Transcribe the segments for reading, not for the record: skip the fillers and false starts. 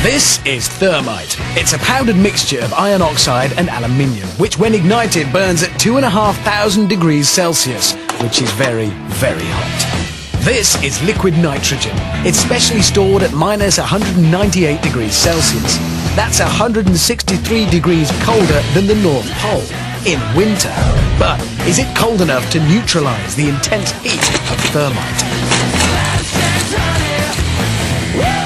This is thermite. It's a powdered mixture of iron oxide and aluminium, which when ignited burns at 2,500 degrees Celsius, which is very, very hot. This is liquid nitrogen. It's specially stored at minus 198 degrees Celsius. That's 163 degrees colder than the North Pole in winter. But is it cold enough to neutralize the intense heat of thermite?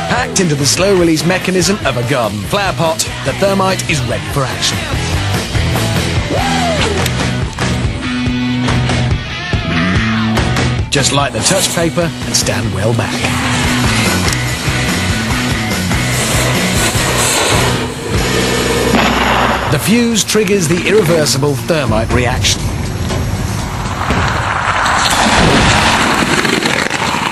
Packed into the slow-release mechanism of a garden flower pot, the thermite is ready for action. Just light the touch paper and stand well back. The fuse triggers the irreversible thermite reaction.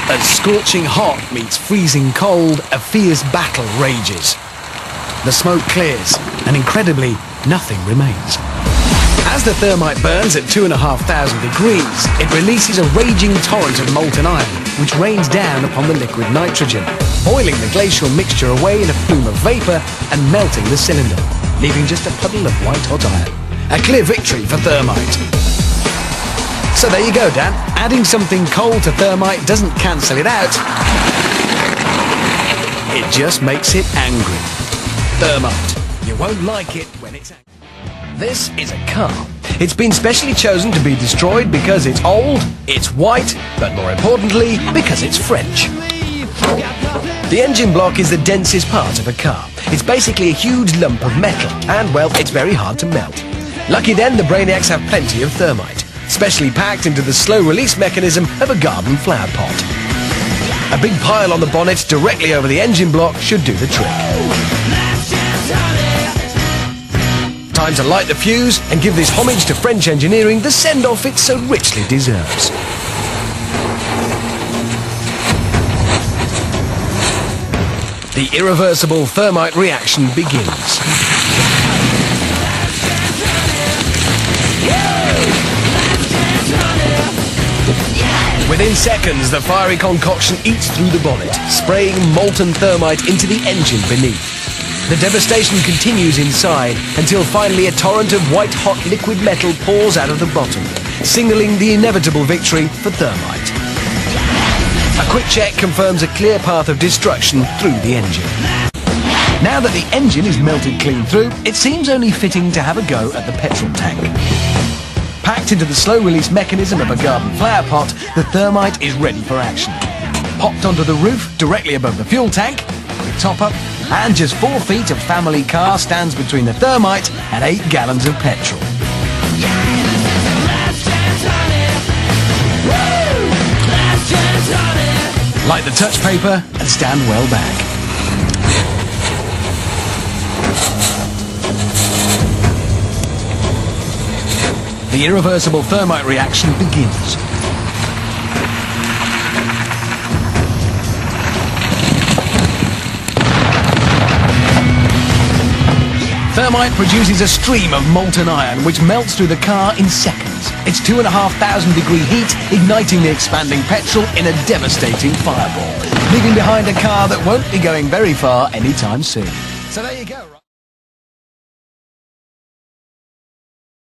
As scorching hot meets freezing cold, a fierce battle rages. The smoke clears, and incredibly, nothing remains. As the thermite burns at 2,500 degrees, it releases a raging torrent of molten iron, which rains down upon the liquid nitrogen, boiling the glacial mixture away in a plume of vapour and melting the cylinder, leaving just a puddle of white-hot iron. A clear victory for thermite. So there you go, Dan. Adding something cold to thermite doesn't cancel it out. It just makes it angry. Thermite. You won't like it when it's angry. This is a car. It's been specially chosen to be destroyed because it's old, it's white, but more importantly, because it's French. The engine block is the densest part of a car. It's basically a huge lump of metal, and well, it's very hard to melt. Lucky then, the brainiacs have plenty of thermite, specially packed into the slow-release mechanism of a garden flower pot. A big pile on the bonnet directly over the engine block should do the trick. Time to light the fuse and give this homage to French engineering the send-off it so richly deserves. The irreversible thermite reaction begins. Within seconds, the fiery concoction eats through the bonnet, spraying molten thermite into the engine beneath. The devastation continues inside until finally a torrent of white-hot liquid metal pours out of the bottom, signaling the inevitable victory for thermite. A quick check confirms a clear path of destruction through the engine. Now that the engine is melted clean through, it seems only fitting to have a go at the petrol tank. Packed into the slow-release mechanism of a garden flower pot, the thermite is ready for action. Popped onto the roof, directly above the fuel tank, quick top-up, and just 4 feet of family car stands between the thermite and 8 gallons of petrol. Light the touch paper and stand well back. The irreversible thermite reaction begins. Thermite produces a stream of molten iron which melts through the car in seconds. It's 2,500 degree heat igniting the expanding petrol in a devastating fireball, leaving behind a car that won't be going very far anytime soon. So there you go.